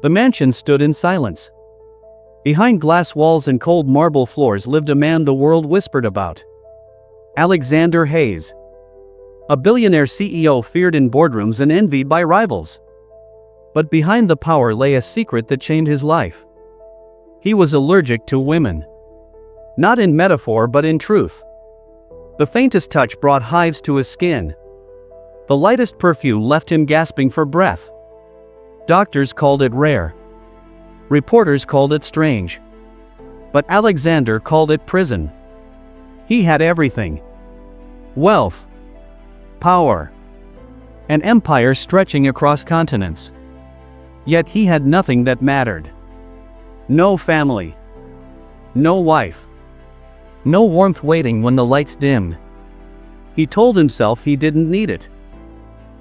The mansion stood in silence. Behind glass walls and cold marble floors lived a man the world whispered about. Alexander Hayes. A billionaire CEO feared in boardrooms and envied by rivals. But behind the power lay a secret that changed his life. He was allergic to women. Not in metaphor but in truth. The faintest touch brought hives to his skin. The lightest perfume left him gasping for breath. Doctors called it rare. Reporters called it strange. But Alexander called it prison. He had everything. Wealth. Power. An empire stretching across continents. Yet he had nothing that mattered. No family. No wife. No warmth waiting when the lights dimmed. He told himself he didn't need it.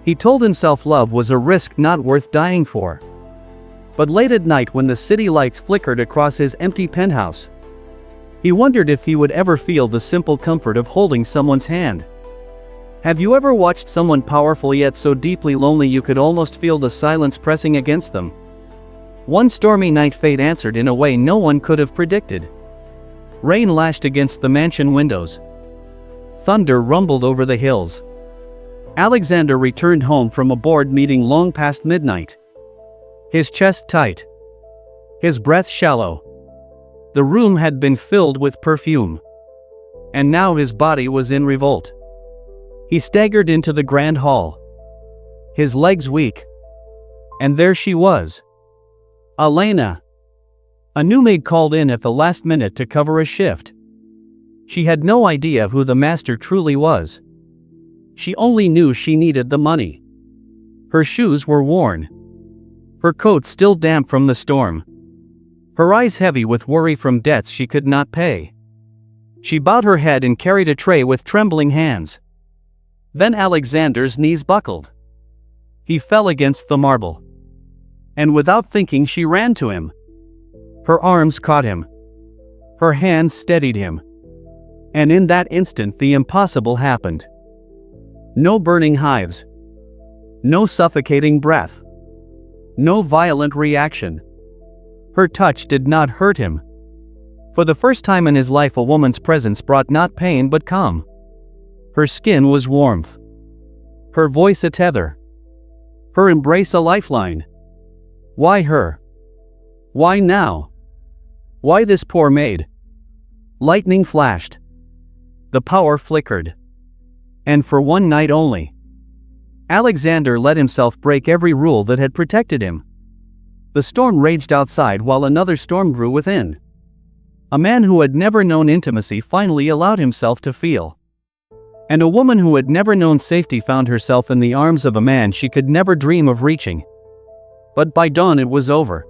He told himself love was a risk not worth dying for. But late at night when the city lights flickered across his empty penthouse, he wondered if he would ever feel the simple comfort of holding someone's hand. Have you ever watched someone powerful yet so deeply lonely you could almost feel the silence pressing against them? One stormy night fate answered in a way no one could have predicted. Rain lashed against the mansion windows. Thunder rumbled over the hills. Alexander returned home from a board meeting long past midnight. His chest tight. His breath shallow. The room had been filled with perfume. And now his body was in revolt. He staggered into the grand hall. His legs weak. And there she was. Elena. A new maid called in at the last minute to cover a shift. She had no idea who the master truly was. She only knew she needed the money. Her shoes were worn. Her coat still damp from the storm. Her eyes heavy with worry from debts she could not pay. She bowed her head and carried a tray with trembling hands. Then Alexander's knees buckled. He fell against the marble. And without thinking she ran to him. Her arms caught him. Her hands steadied him. And in that instant the impossible happened. No burning hives. No suffocating breath. No violent reaction. Her touch did not hurt him. For the first time in his life a woman's presence brought not pain but calm. Her skin was warmth. Her voice a tether. Her embrace a lifeline. Why her? Why now? Why this poor maid? Lightning flashed. The power flickered. And for one night only, Alexander let himself break every rule that had protected him. The storm raged outside while another storm grew within. A man who had never known intimacy finally allowed himself to feel. And a woman who had never known safety found herself in the arms of a man she could never dream of reaching. But by dawn it was over.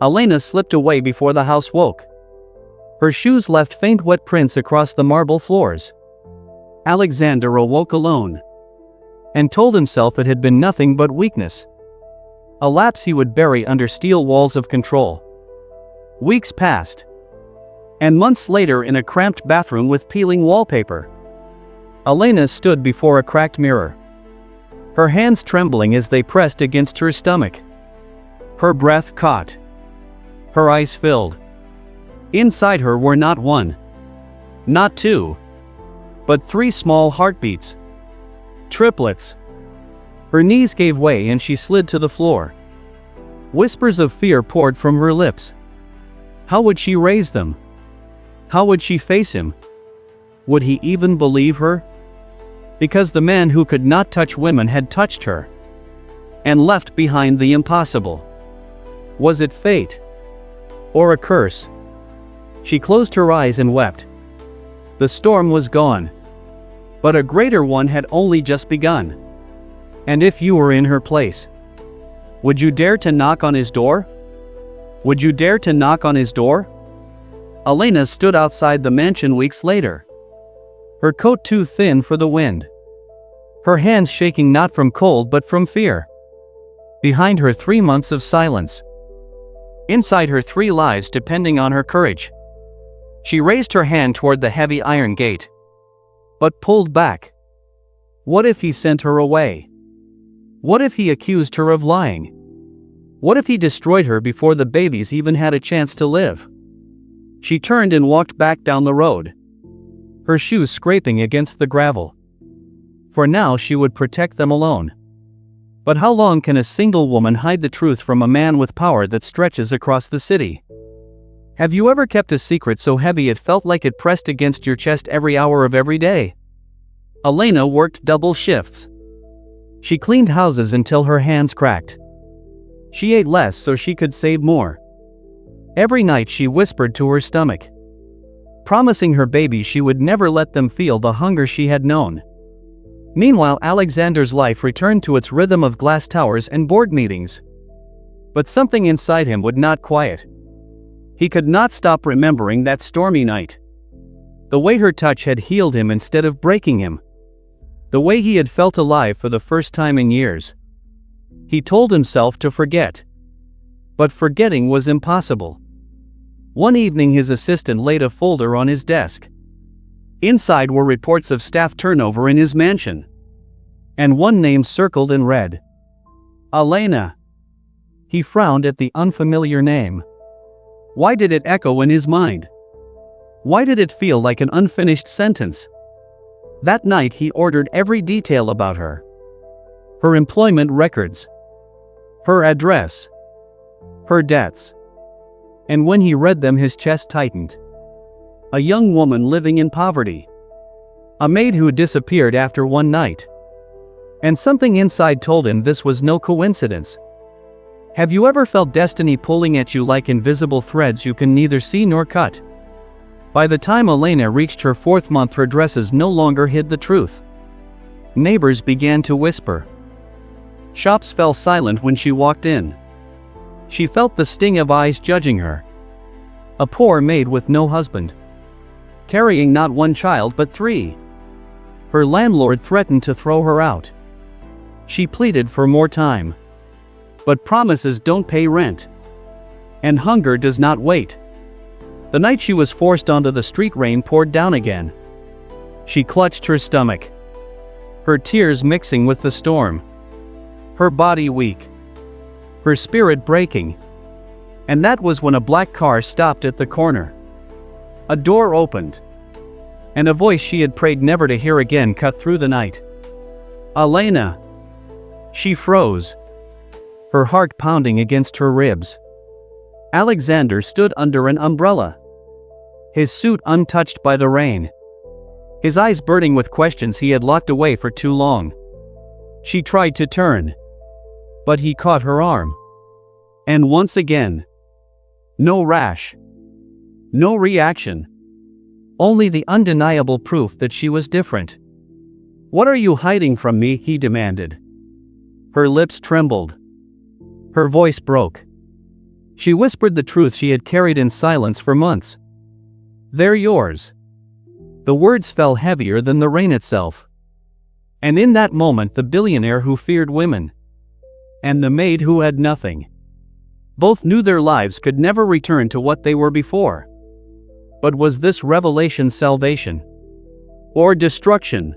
Elena slipped away before the house woke. Her shoes left faint wet prints across the marble floors. Alexander awoke alone. And told himself it had been nothing but weakness. A lapse he would bury under steel walls of control. Weeks passed. And months later in a cramped bathroom with peeling wallpaper, Elena stood before a cracked mirror. Her hands trembling as they pressed against her stomach. Her breath caught. Her eyes filled. Inside her were not one. Not two. But 3 small heartbeats. Triplets. Her knees gave way and she slid to the floor. Whispers of fear poured from her lips. How would she raise them? How would she face him? Would he even believe her? Because the man who could not touch women had touched her. And left behind the impossible. Was it fate? Or a curse? She closed her eyes and wept. The storm was gone. But a greater one had only just begun. And if you were in her place, would you dare to knock on his door? Would you dare to knock on his door? Elena stood outside the mansion weeks later. Her coat too thin for the wind. Her hands shaking not from cold but from fear. Behind her 3 months of silence. Inside her 3 lives depending on her courage. She raised her hand toward the heavy iron gate. But pulled back. What if he sent her away? What if he accused her of lying? What if he destroyed her before the babies even had a chance to live? She turned and walked back down the road, her shoes scraping against the gravel. For now she would protect them alone. But how long can a single woman hide the truth from a man with power that stretches across the city? Have you ever kept a secret so heavy it felt like it pressed against your chest every hour of every day? Elena worked double shifts. She cleaned houses until her hands cracked. She ate less so she could save more. Every night she whispered to her stomach, promising her baby she would never let them feel the hunger she had known. Meanwhile, Alexander's life returned to its rhythm of glass towers and board meetings. But something inside him would not quiet. He could not stop remembering that stormy night. The way her touch had healed him instead of breaking him. The way he had felt alive for the first time in years. He told himself to forget. But forgetting was impossible. One evening his assistant laid a folder on his desk. Inside were reports of staff turnover in his mansion. And one name circled in red. Elena. He frowned at the unfamiliar name. Why did it echo in his mind? Why did it feel like an unfinished sentence? That night he ordered every detail about her. Her employment records. Her address. Her debts. And when he read them his chest tightened. A young woman living in poverty. A maid who disappeared after one night. And something inside told him this was no coincidence. Have you ever felt destiny pulling at you like invisible threads you can neither see nor cut? By the time Elena reached her 4th month, her dresses no longer hid the truth. Neighbors began to whisper. Shops fell silent when she walked in. She felt the sting of eyes judging her. A poor maid with no husband. Carrying not one child but 3. Her landlord threatened to throw her out. She pleaded for more time. But promises don't pay rent. And hunger does not wait. The night she was forced onto the street, rain poured down again. She clutched her stomach. Her tears mixing with the storm. Her body weak. Her spirit breaking. And that was when a black car stopped at the corner. A door opened. And a voice she had prayed never to hear again cut through the night. Elena. She froze. Her heart pounding against her ribs. Alexander stood under an umbrella. His suit untouched by the rain. His eyes burning with questions he had locked away for too long. She tried to turn. But he caught her arm. And once again. No rash. No reaction. Only the undeniable proof that she was different. What are you hiding from me? He demanded. Her lips trembled. Her voice broke. She whispered the truth she had carried in silence for months. They're yours. The words fell heavier than the rain itself. And in that moment the billionaire who feared women. And the maid who had nothing. Both knew their lives could never return to what they were before. But was this revelation salvation? Or destruction?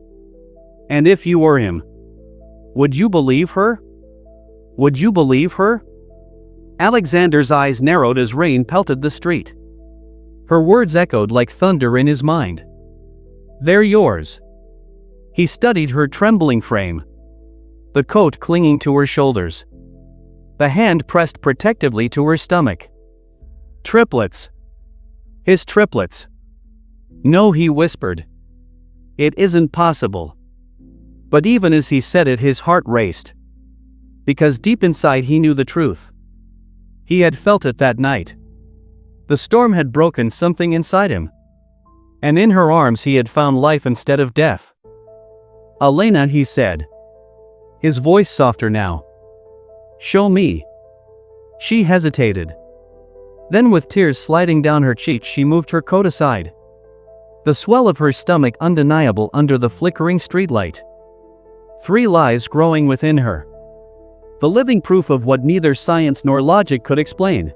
And if you were him, would you believe her? Would you believe her? Alexander's eyes narrowed as rain pelted the street. Her words echoed like thunder in his mind. They're yours. He studied her trembling frame. The coat clinging to her shoulders. The hand pressed protectively to her stomach. Triplets. His triplets. No, he whispered. It isn't possible. But even as he said it, his heart raced. Because deep inside he knew the truth. He had felt it that night. The storm had broken something inside him. And in her arms he had found life instead of death. Elena, he said. His voice softer now. Show me. She hesitated. Then with tears sliding down her cheeks she moved her coat aside. The swell of her stomach undeniable under the flickering streetlight. 3 lives growing within her. The living proof of what neither science nor logic could explain.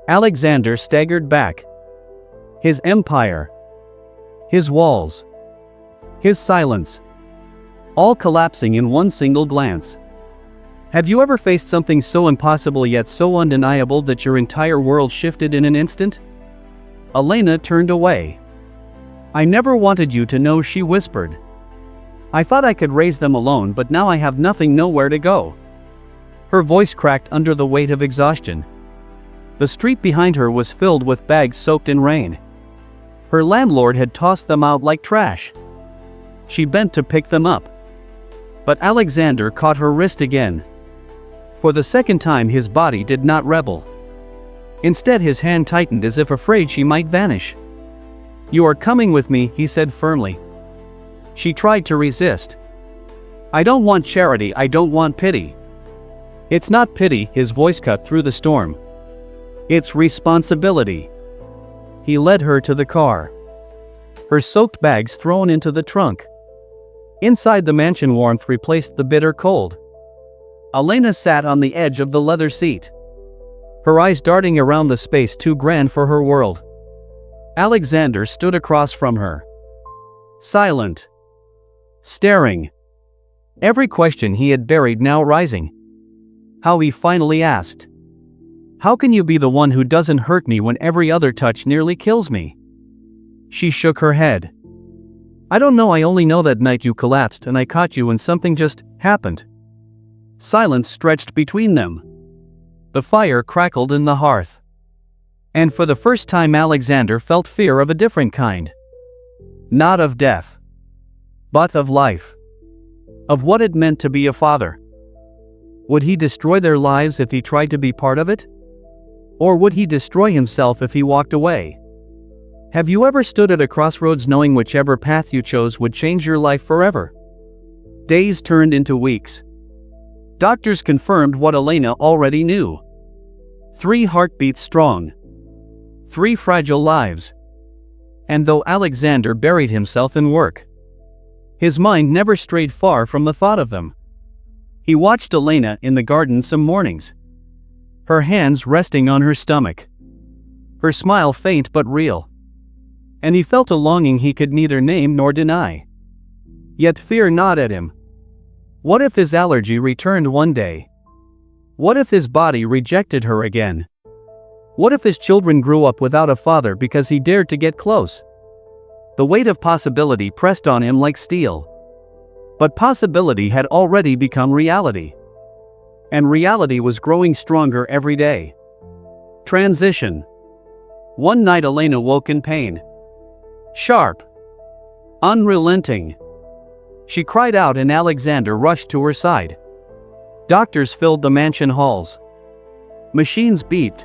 Alexander staggered back. His empire. His walls. His silence. All collapsing in one single glance. Have you ever faced something so impossible yet so undeniable that your entire world shifted in an instant? Elena turned away. I never wanted you to know, she whispered. I thought I could raise them alone, but now I have nothing, nowhere to go. Her voice cracked under the weight of exhaustion. The street behind her was filled with bags soaked in rain. Her landlord had tossed them out like trash. She bent to pick them up. But Alexander caught her wrist again. For the second time his body did not rebel. Instead his hand tightened as if afraid she might vanish. You are coming with me, he said firmly. She tried to resist. I don't want charity, I don't want pity. It's not pity, his voice cut through the storm. It's responsibility. He led her to the car. Her soaked bags thrown into the trunk. Inside the mansion warmth replaced the bitter cold. Elena sat on the edge of the leather seat. Her eyes darting around the space too grand for her world. Alexander stood across from her. Silent. Staring. Every question he had buried now rising. How he finally asked. How can you be the one who doesn't hurt me when every other touch nearly kills me? She shook her head. I don't know, I only know that night you collapsed and I caught you and something just happened. Silence stretched between them. The fire crackled in the hearth. And for the first time Alexander felt fear of a different kind. Not of death. But of life. Of what it meant to be a father. Would he destroy their lives if he tried to be part of it? Or would he destroy himself if he walked away? Have you ever stood at a crossroads knowing whichever path you chose would change your life forever? Days turned into weeks. Doctors confirmed what Elena already knew. 3 heartbeats strong. 3 fragile lives. And though Alexander buried himself in work, his mind never strayed far from the thought of them. He watched Elena in the garden some mornings. Her hands resting on her stomach. Her smile faint but real. And he felt a longing he could neither name nor deny. Yet fear gnawed at him. What if his allergy returned one day? What if his body rejected her again? What if his children grew up without a father because he dared to get close? The weight of possibility pressed on him like steel. But possibility had already become reality. And reality was growing stronger every day. Transition. One night Elena woke in pain. Sharp. Unrelenting. She cried out and Alexander rushed to her side. Doctors filled the mansion halls. Machines beeped.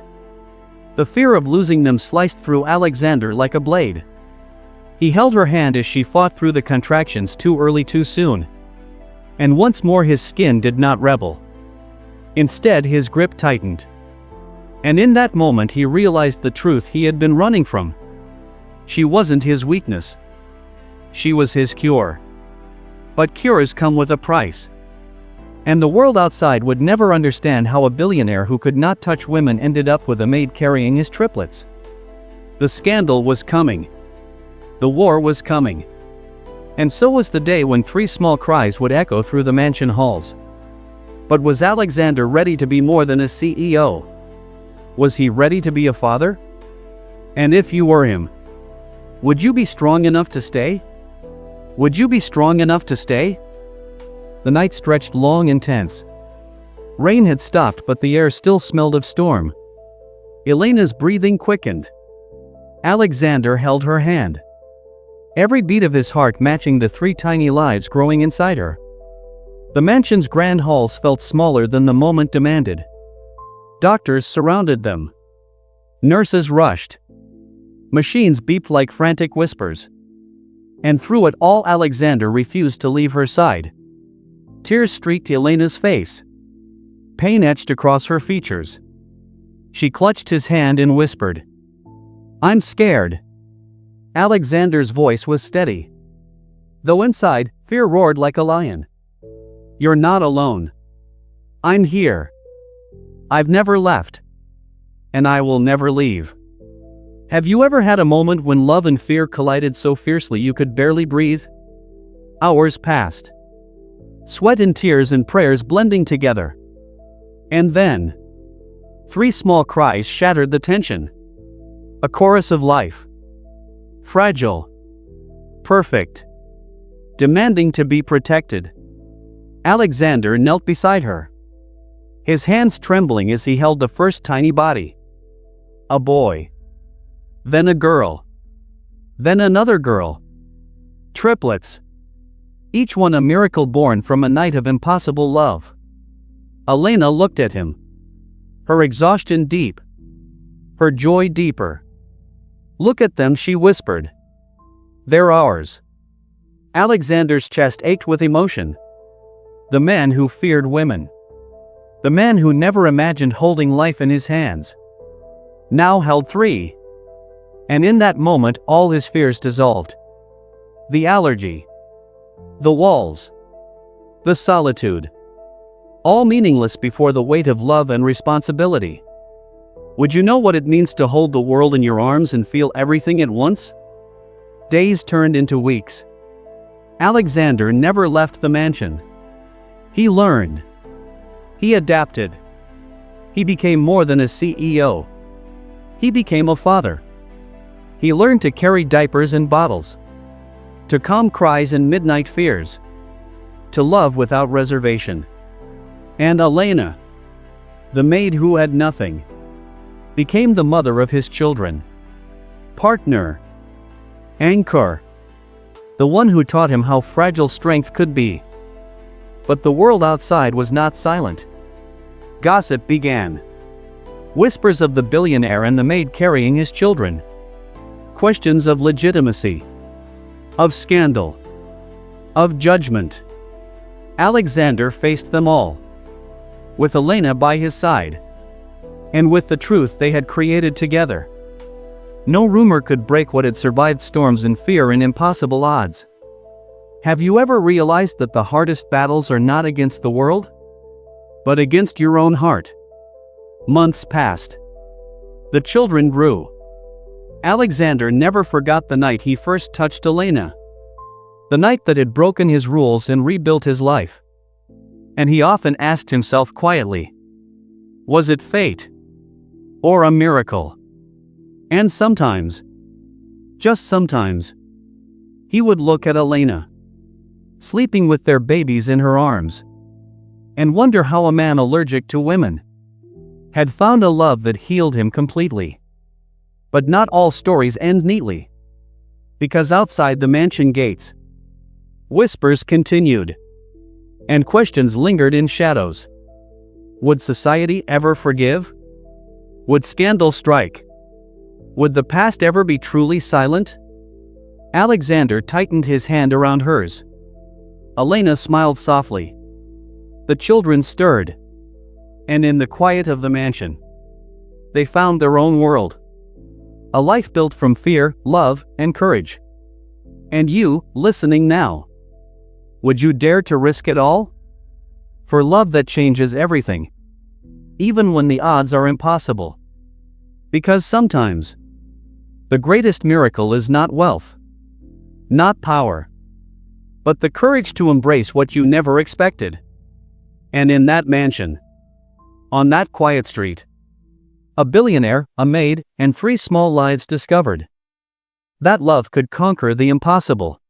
The fear of losing them sliced through Alexander like a blade. He held her hand as she fought through the contractions too early too soon. And once more his skin did not rebel. Instead his grip tightened. And in that moment he realized the truth he had been running from. She wasn't his weakness. She was his cure. But cures come with a price. And the world outside would never understand how a billionaire who could not touch women ended up with a maid carrying his triplets. The scandal was coming. The war was coming. And so was the day when 3 small cries would echo through the mansion halls. But was Alexander ready to be more than a CEO? Was he ready to be a father? And if you were him, would you be strong enough to stay? Would you be strong enough to stay? The night stretched long and tense. Rain had stopped, but the air still smelled of storm. Elena's breathing quickened. Alexander held her hand. Every beat of his heart matching the 3 tiny lives growing inside her. The mansion's grand halls felt smaller than the moment demanded. Doctors surrounded them. Nurses rushed. Machines beeped like frantic whispers. And through it all Alexander refused to leave her side. Tears streaked Elena's face. Pain etched across her features. She clutched his hand and whispered, "I'm scared." Alexander's voice was steady. Though inside, fear roared like a lion. "You're not alone. I'm here. I've never left. And I will never leave." Have you ever had a moment when love and fear collided so fiercely you could barely breathe? Hours passed. Sweat and tears and prayers blending together. And then, 3 small cries shattered the tension. A chorus of life. Fragile. Perfect. Demanding to be protected. Alexander knelt beside her, his hands trembling as he held the first tiny body. A boy. Then a girl. Then another girl. Triplets. Each one a miracle born from a night of impossible love. Elena looked at him, her exhaustion deep, her joy deeper. "Look at them," she whispered. "They're ours." Alexander's chest ached with emotion. The man who feared women. The man who never imagined holding life in his hands. Now held 3. And in that moment all his fears dissolved. The allergy. The walls. The solitude. All meaningless before the weight of love and responsibility. Would you know what it means to hold the world in your arms and feel everything at once? Days turned into weeks. Alexander never left the mansion. He learned. He adapted. He became more than a CEO. He became a father. He learned to carry diapers and bottles, to calm cries and midnight fears, to love without reservation. And Elena, the maid who had nothing, became the mother of his children. Partner. Anchor. The one who taught him how fragile strength could be. But the world outside was not silent. Gossip began. Whispers of the billionaire and the maid carrying his children. Questions of legitimacy. Of scandal. Of judgment. Alexander faced them all, with Elena by his side, and with the truth they had created together. No rumor could break what had survived storms and fear and impossible odds. Have you ever realized that the hardest battles are not against the world, but against your own heart? Months passed. The children grew. Alexander never forgot the night he first touched Elena. The night that had broken his rules and rebuilt his life. And he often asked himself quietly, was it fate? Or a miracle? And sometimes, just sometimes, he would look at Elena, sleeping with their babies in her arms, and wonder how a man allergic to women had found a love that healed him completely. But not all stories end neatly. Because outside the mansion gates, whispers continued, and questions lingered in shadows. Would society ever forgive? Would scandal strike? Would the past ever be truly silent? Alexander tightened his hand around hers. Elena smiled softly. The children stirred. And in the quiet of the mansion, they found their own world. A life built from fear, love, and courage. And you, listening now, would you dare to risk it all? For love that changes everything, even when the odds are impossible. Because sometimes, the greatest miracle is not wealth, not power, but the courage to embrace what you never expected. And in that mansion, on that quiet street, a billionaire, a maid, and 3 small lives discovered that love could conquer the impossible.